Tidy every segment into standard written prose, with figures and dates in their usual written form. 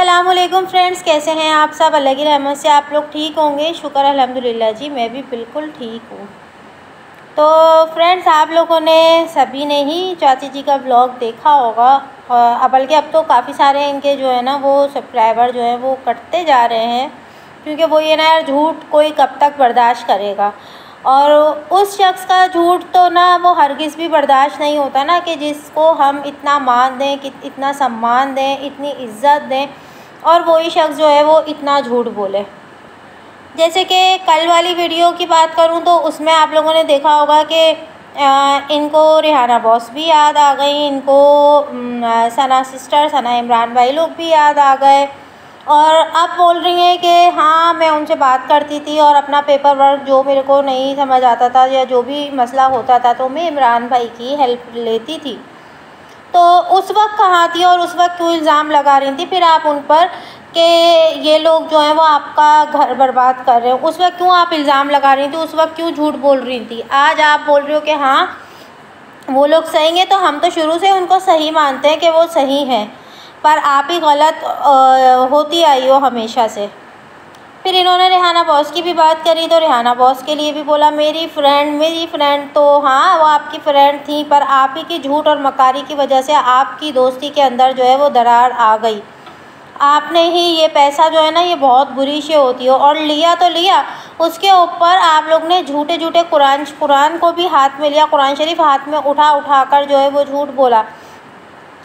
अस्सलामुअलैकुम फ्रेंड्स, कैसे हैं आप सब। अल्लाह की रहमत से आप लोग ठीक होंगे। शुक्र अल्हम्दुलिल्लाह जी, मैं भी बिल्कुल ठीक हूँ। तो फ्रेंड्स, आप लोगों ने सभी ने ही चाची जी का ब्लॉग देखा होगा। बल्कि अब तो काफ़ी सारे इनके जो है ना वो सब्सक्राइबर जो है वो कटते जा रहे हैं, क्योंकि वो ये ना यार झूठ कोई कब तक बर्दाश्त करेगा। और उस शख्स का झूठ तो ना वो हरगिज़ भी बर्दाश्त नहीं होता ना, कि जिसको हम इतना मान दें, कि इतना सम्मान दें, इतनी इज़्ज़त दें, और वही शख्स जो है वो इतना झूठ बोले। जैसे कि कल वाली वीडियो की बात करूं तो उसमें आप लोगों ने देखा होगा कि इनको रिहाना बॉस भी याद आ गई, इनको सना सिस्टर, सना इमरान भाई लोग भी याद आ गए। और अब बोल रही हैं कि हाँ, मैं उनसे बात करती थी और अपना पेपर वर्क जो मेरे को नहीं समझ आता था या जो भी मसला होता था तो मैं इमरान भाई की हेल्प लेती थी। तो उस वक्त कहाँ थी और उस वक्त क्यों इल्ज़ाम लगा रही थी फिर आप उन पर कि ये लोग जो हैं वो आपका घर बर्बाद कर रहे हो। उस वक्त क्यों आप इल्ज़ाम लगा रही थी, उस वक्त क्यों झूठ बोल रही थी। आज आप बोल रही हो कि हाँ वो लोग सही हैं, तो हम तो शुरू से उनको सही मानते हैं कि वो सही हैं, पर आप ही गलत होती आई हो हमेशा से। फिर इन्होंने रिहाना बॉस की भी बात करी, तो रिहाना बॉस के लिए भी बोला मेरी फ्रेंड तो हाँ वो आपकी फ्रेंड थी, पर आप ही की झूठ और मकारी की वजह से आपकी दोस्ती के अंदर जो है वो दरार आ गई। आपने ही ये पैसा जो है ना ये बहुत बुरी से होती हो, और लिया तो लिया, उसके ऊपर आप लोग ने झूठे झूठे कुरान को भी हाथ में लिया, कुरान शरीफ हाथ में उठा कर जो है वो झूठ बोला।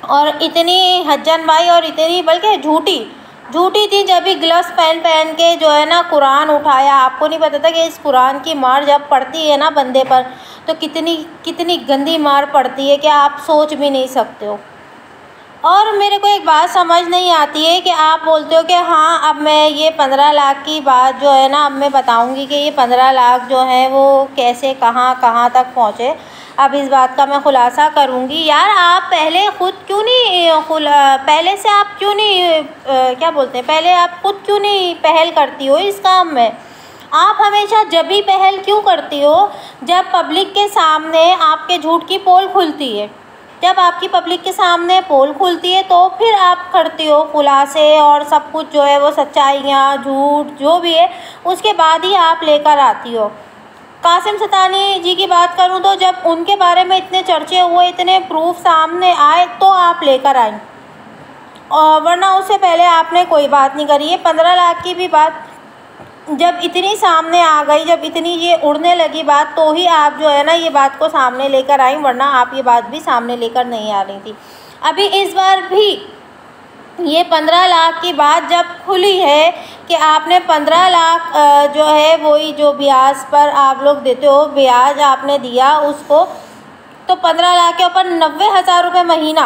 और इतनी हज्जन भाई, और इतनी बल्कि झूठी थी, जब भी ग्लव्स पहन के जो है ना कुरान उठाया। आपको नहीं पता था कि इस कुरान की मार जब पड़ती है ना बंदे पर, तो कितनी गंदी मार पड़ती है कि आप सोच भी नहीं सकते हो। और मेरे को एक बात समझ नहीं आती है कि आप बोलते हो कि हाँ अब मैं ये 15 लाख की बात जो है ना अब मैं बताऊंगी कि ये 15 लाख जो है वो कैसे कहाँ तक पहुँचे। अब इस बात का मैं खुलासा करूँगी। यार आप पहले ख़ुद क्यों नहीं पहले से आप क्यों नहीं क्या बोलते हैं, पहले आप ख़ुद क्यों नहीं पहल करती हो इस काम में। आप हमेशा जब भी पहल क्यों करती हो जब पब्लिक के सामने आपके झूठ की पोल खुलती है। जब आपकी पब्लिक के सामने पोल खुलती है तो फिर आप करती हो खुलासे और सब कुछ जो है वो सच्चाइयाँ झूठ जो भी है उसके बाद ही आप लेकर आती हो। कासिम सतानी जी की बात करूं तो जब उनके बारे में इतने चर्चे हुए, इतने प्रूफ सामने आए, तो आप लेकर आई, और वरना उससे पहले आपने कोई बात नहीं करी है। 15 लाख की भी बात जब इतनी सामने आ गई, जब इतनी ये उड़ने लगी बात, तो ही आप जो है ना ये बात को सामने लेकर आई, वरना आप ये बात भी सामने लेकर नहीं आ रही थी। अभी इस बार भी ये 15 लाख की बात जब खुली है कि आपने 15 लाख जो है वही जो ब्याज पर आप लोग देते हो, ब्याज आपने दिया उसको, तो 15 लाख के ऊपर 90,000 रुपये महीना,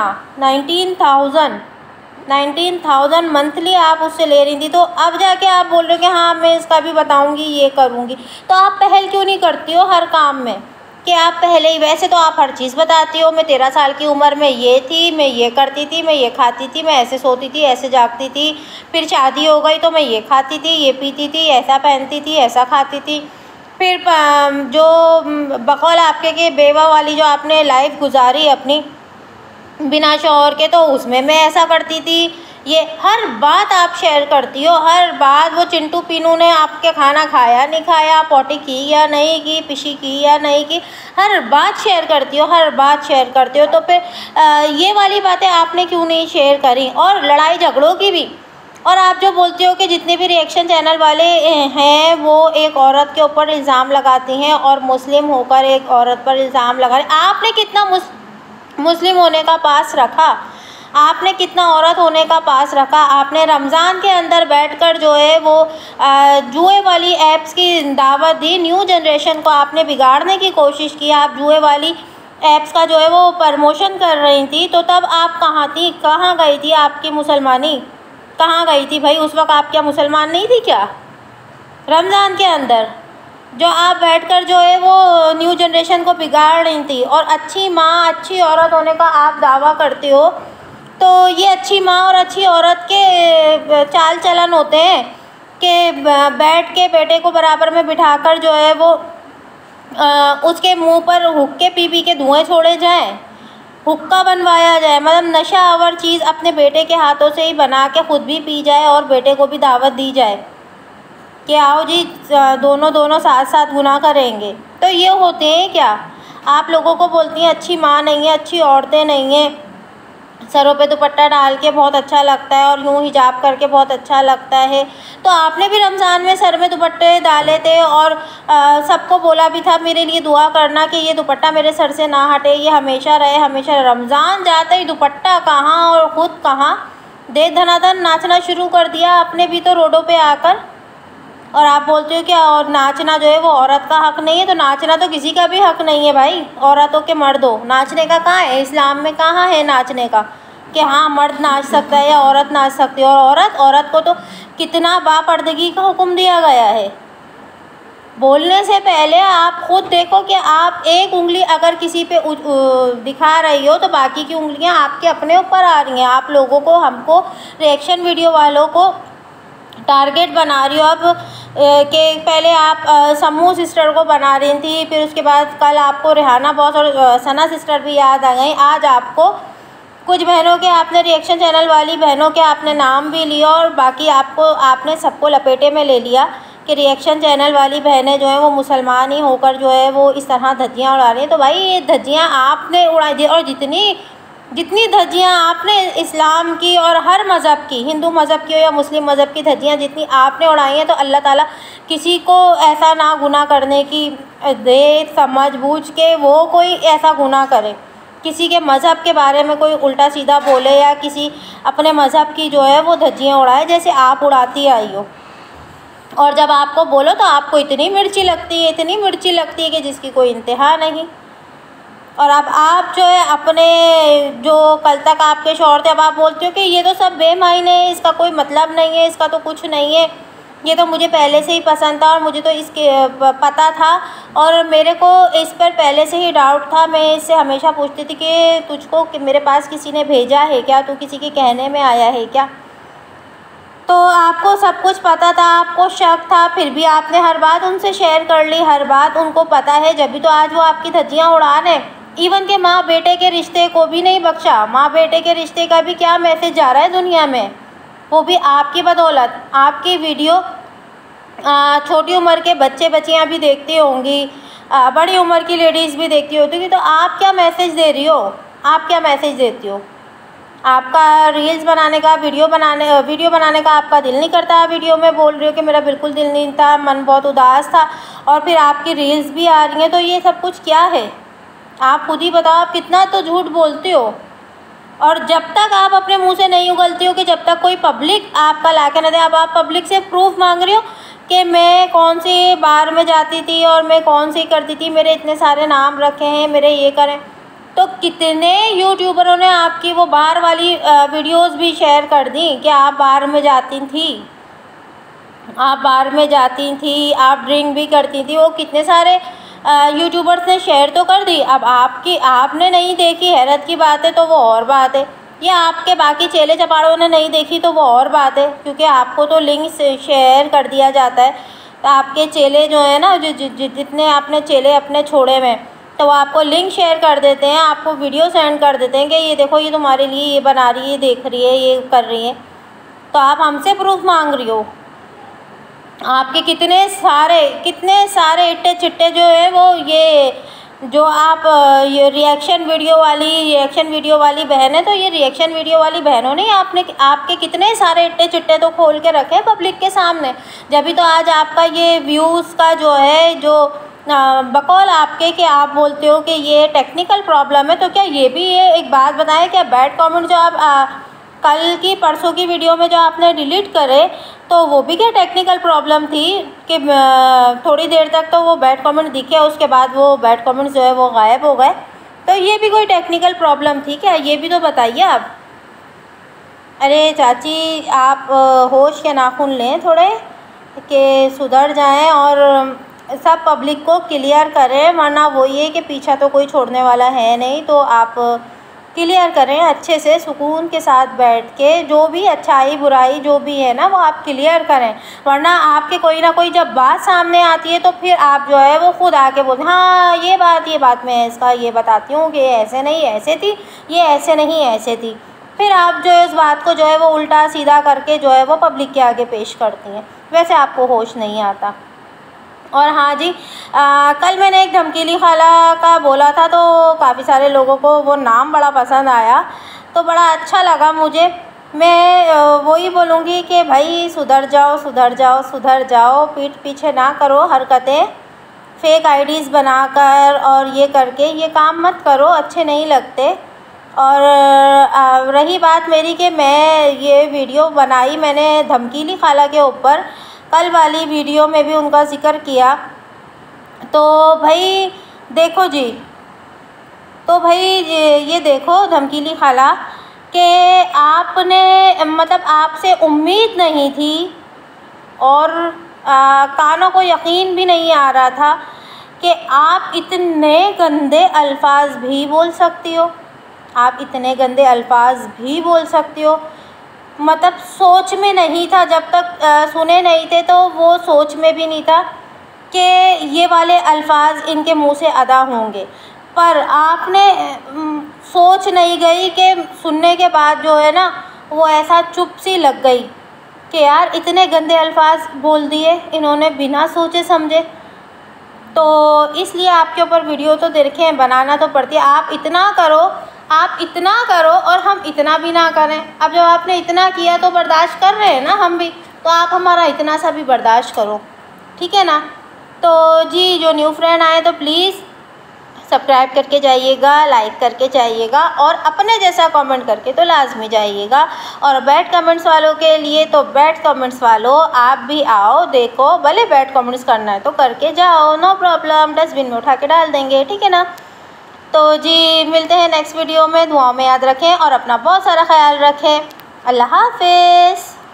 19,000 मंथली आप उससे ले रही थी। तो अब जाके आप बोल रहे हो कि हाँ मैं इसका भी बताऊंगी, ये करूंगी। तो आप पहल क्यों नहीं करती हो हर काम में, कि आप पहले ही, वैसे तो आप हर चीज़ बताती हो। मैं 13 साल की उम्र में ये थी, मैं ये करती थी, मैं ये खाती थी, मैं ऐसे सोती थी, ऐसे जागती थी, फिर शादी हो गई तो मैं ये खाती थी, ये पीती थी, ऐसा पहनती थी, ऐसा खाती थी। फिर जो बकौल आपके कि बेवा वाली जो आपने लाइफ गुजारी अपनी बिना शौहर के, तो उसमें मैं ऐसा करती थी। ये हर बात आप शेयर करती हो, हर बात। वो चिंटू पीनू ने आपके खाना खाया नहीं खाया, पॉटी की या नहीं की, पिशी की या नहीं की, हर बात शेयर करती हो, हर बात शेयर करती हो। तो फिर ये वाली बातें आपने क्यों नहीं शेयर करी, और लड़ाई झगड़ों की भी। और आप जो बोलती हो कि जितने भी रिएक्शन चैनल वाले हैं वो एक औरत के ऊपर इल्ज़ाम लगाती हैं, और मुस्लिम होकर एक औरत पर इल्ज़ाम लगा रहे। आपने कितना मुस्लिम होने का पास रखा, आपने कितना औरत होने का पास रखा। आपने रमज़ान के अंदर बैठकर जो है वो जुए वाली ऐप्स की दावत दी, न्यू जनरेशन को आपने बिगाड़ने की कोशिश की। आप जुए वाली ऐप्स का जो है वो प्रमोशन कर रही थी, तो तब आप कहाँ थी, कहाँ गई थी आपकी मुसलमानी, कहाँ गई थी भाई। उस वक्त आप क्या मुसलमान नहीं थी क्या। रमज़ान के अंदर जो आप बैठकर जो है वो न्यू जनरेशन को बिगाड़ रही थी, और अच्छी माँ अच्छी औरत होने का आप दावा करते हो, तो ये अच्छी माँ और अच्छी औरत के चाल चलन होते हैं कि बैठ के बेटे को बराबर में बिठाकर जो है वो उसके मुंह पर हुक्के पी के धुएँ छोड़े जाएं, हुक्का बनवाया जाए, मतलब नशा आवर चीज़ अपने बेटे के हाथों से ही बना के खुद भी पी जाए और बेटे को भी दावत दी जाए कि आओ जी दोनों साथ साथ गुनाह करेंगे। तो ये होते हैं क्या? आप लोगों को बोलती हैं अच्छी माँ नहीं है, अच्छी औरतें नहीं हैं, सरों पे दुपट्टा डाल के बहुत अच्छा लगता है और यूँ हिजाब करके बहुत अच्छा लगता है। तो आपने भी रमज़ान में सर में दुपट्टे डाले थे और सबको बोला भी था मेरे लिए दुआ करना कि ये दुपट्टा मेरे सर से ना हटे, ये हमेशा रहे हमेशा। रमज़ान जाते ही दुपट्टा कहाँ और ख़ुद कहाँ, दे धनाधन नाचना शुरू कर दिया आपने भी तो रोडों पे आकर। और आप बोलते हो कि और नाचना जो है वो औरत का हक़ नहीं है, तो नाचना तो किसी का भी हक़ नहीं है भाई, औरतों के मर्दों। नाचने का कहाँ है? इस्लाम में कहाँ है नाचने का कि हाँ मर्द नाच सकता है या औरत नाच सकती है? और औरत को तो कितना बापर्दगी का हुक्म दिया गया है। बोलने से पहले आप खुद देखो कि आप एक उंगली अगर किसी पे दिखा रही हो तो बाकी की उंगलियां आपके अपने ऊपर आ रही हैं। आप लोगों को, हमको, रिएक्शन वीडियो वालों को टारगेट बना रही हो अब कि पहले आप समूह सिस्टर को बना रही थी, फिर उसके बाद कल आपको रेहाना बॉस और सना सिस्टर भी याद आ गई। आज आपको कुछ बहनों के आपने रिएक्शन चैनल वाली बहनों के आपने नाम भी लिया और बाकी आपने सबको लपेटे में ले लिया कि रिएक्शन चैनल वाली बहनें जो हैं वो मुसलमान ही होकर जो है वो इस तरह धज्जियाँ उड़ा रही हैं। तो भाई ये धज्जियाँ आपने उड़ाई दी, और जितनी धज्जियाँ आपने इस्लाम की और हर मज़हब की, हिंदू मज़हब की हो या मुस्लिम मज़हब की धज्जियाँ जितनी आपने उड़ाई हैं, तो अल्लाह ताला किसी को ऐसा ना गुनाह करने की दे, समझ बूझ के वो कोई ऐसा गुनाह करे, किसी के मज़हब के बारे में कोई उल्टा सीधा बोले या किसी अपने मज़हब की जो है वो धज्जियाँ उड़ाए जैसे आप उड़ाती आई हो। और जब आपको बोलो तो आपको इतनी मिर्ची लगती है, इतनी मिर्ची लगती है कि जिसकी कोई इंतहा नहीं। और अब आप जो है अपने जो कल तक आपके शौहर थे, अब आप बोलते हो कि ये तो सब बेमायने है, इसका कोई मतलब नहीं है, इसका तो कुछ नहीं है, ये तो मुझे पहले से ही पसंद था और मुझे तो इसके पता था और मेरे को इस पर पहले से ही डाउट था। मैं इससे हमेशा पूछती थी कि तुझको कि मेरे पास किसी ने भेजा है क्या, तू किसी के कहने में आया है क्या? तो आपको सब कुछ पता था, आपको शक था, फिर भी आपने हर बात उनसे शेयर कर ली, हर बात उनको पता है, जब भी तो आज वो आपकी धज्जियाँ उड़ा रहे। इवन के माँ बेटे के रिश्ते को भी नहीं बख्शा, माँ बेटे के रिश्ते का भी क्या मैसेज जा रहा है दुनिया में, वो भी आपकी बदौलत। आपकी वीडियो छोटी उम्र के बच्चे बच्चियाँ भी देखती होंगी, बड़ी उम्र की लेडीज़ भी देखती होती, तो आप क्या मैसेज दे रही हो? आप क्या मैसेज देती हो? आपका रील्स बनाने का, वीडियो बनाने का आपका दिल नहीं करता, वीडियो में बोल रही हो कि मेरा बिल्कुल दिल नहीं था, मन बहुत उदास था, और फिर आपकी रील्स भी आ रही हैं। तो ये सब कुछ क्या है? आप खुद ही बताओ, आप कितना तो झूठ बोलती हो। और जब तक आप अपने मुंह से नहीं उगलती हो कि जब तक कोई पब्लिक आपका ला के न दे, अब आप पब्लिक से प्रूफ मांग रही हो कि मैं कौन सी बार में जाती थी और मैं कौन सी करती थी, मेरे इतने सारे नाम रखे हैं, मेरे ये करें। तो कितने यूट्यूबरों ने आपकी वो बार वाली वीडियोस भी शेयर कर दी कि आप बार में जाती थी, आप बार में जाती थी, आप ड्रिंक भी करती थी, वो कितने सारे यूट्यूबर्स ने शेयर तो कर दी। अब आपने नहीं देखी, हैरत की बात है, तो वो और बात है, या आपके बाकी चेले चपाड़ों ने नहीं देखी तो वो और बात है, क्योंकि आपको तो लिंक शेयर कर दिया जाता है। तो आपके चेले जो है ना, जितने आपने चेले अपने छोड़े हुए, तो वो आपको लिंक शेयर कर देते हैं, आपको वीडियो सेंड कर देते हैं कि ये देखो, ये तुम्हारे लिए ये बना रही है, देख रही है, ये कर रही है। तो आप हमसे प्रूफ मांग रही हो? आपके कितने सारे इट्टे चिट्टे जो है वो ये जो आप ये रिएक्शन वीडियो वाली बहन है, तो ये रिएक्शन वीडियो वाली बहनों ने आपके कितने सारे इट्टे चिट्टे तो खोल के रखे पब्लिक के सामने। जब भी तो आज आपका ये व्यूज़ का जो है, जो बकौल आपके कि आप बोलते हो कि ये टेक्निकल प्रॉब्लम है, तो क्या ये भी है? एक बात बताएं, क्या बैड कमेंट जो आप कल की परसों की वीडियो में जो आपने डिलीट करे, तो वो भी क्या टेक्निकल प्रॉब्लम थी कि थोड़ी देर तक तो वो बैड कमेंट दिखे, उसके बाद वो बैड कमेंट्स जो है वो गायब हो गए? तो ये भी कोई टेक्निकल प्रॉब्लम थी क्या? ये भी तो बताइए आप। अरे चाची, आप होश के नाखून लें थोड़े कि सुधर जाएं और सब पब्लिक को क्लियर करें, वरना वो ये कि पीछा तो कोई छोड़ने वाला है नहीं। तो आप क्लियर करें अच्छे से, सुकून के साथ बैठ के जो भी अच्छाई बुराई जो भी है ना वो आप क्लियर करें। वरना आपके कोई ना कोई जब बात सामने आती है तो फिर आप जो है वो खुद आके बोलते हाँ ये बात मैं इसका ये बताती हूँ कि ऐसे नहीं ऐसे थी, ये ऐसे नहीं ऐसे थी। फिर आप जो है उस बात को जो है वो उल्टा सीधा करके जो है वो पब्लिक के आगे पेश करती हैं। वैसे आपको होश नहीं आता। और हाँ जी, कल मैंने एक धमकीली खाला का बोला था तो काफ़ी सारे लोगों को वो नाम बड़ा पसंद आया, तो बड़ा अच्छा लगा मुझे। मैं वही बोलूँगी कि भाई सुधर जाओ सुधर जाओ सुधर जाओ, पीठ पीछे ना करो हरकतें, फेक आईडीज़ बनाकर और ये करके ये काम मत करो, अच्छे नहीं लगते। और रही बात मेरी कि मैं ये वीडियो बनाई मैंने धमकीली खाला के ऊपर, कल वाली वीडियो में भी उनका ज़िक्र किया। तो भाई देखो जी, तो भाई ये देखो धमकीली खाला कि आपने मतलब आपसे उम्मीद नहीं थी और कानों को यकीन भी नहीं आ रहा था कि आप इतने गंदे अल्फाज भी बोल सकती हो, आप इतने गंदे अल्फाज भी बोल सकती हो। मतलब सोच में नहीं था, जब तक सुने नहीं थे तो वो सोच में भी नहीं था कि ये वाले अल्फाज इनके मुंह से अदा होंगे। पर आपने सोच नहीं गई कि सुनने के बाद जो है ना वो ऐसा चुप सी लग गई कि यार इतने गंदे अल्फाज बोल दिए इन्होंने बिना सोचे समझे। तो इसलिए आपके ऊपर वीडियो तो देखें बनाना तो पड़ती है। आप इतना करो और हम इतना भी ना करें। अब जब आपने इतना किया तो बर्दाश्त कर रहे हैं ना हम भी, तो आप हमारा इतना सा भी बर्दाश्त करो, ठीक है ना। तो जी जो न्यू फ्रेंड आए तो प्लीज़ सब्सक्राइब करके जाइएगा, लाइक करके जाइएगा और अपने जैसा कमेंट करके तो लाजमी जाइएगा। और बैड कमेंट्स वालों के लिए तो बैड कमेंट्स वालों आप भी आओ, देखो भले बैड कमेंट्स करना है तो करके जाओ, नो प्रॉब्लम, डस्टबिन में उठा के डाल देंगे, ठीक है ना। तो जी मिलते हैं नेक्स्ट वीडियो में, दुआओं में याद रखें और अपना बहुत सारा ख्याल रखें। अल्लाह हाफ़िज़।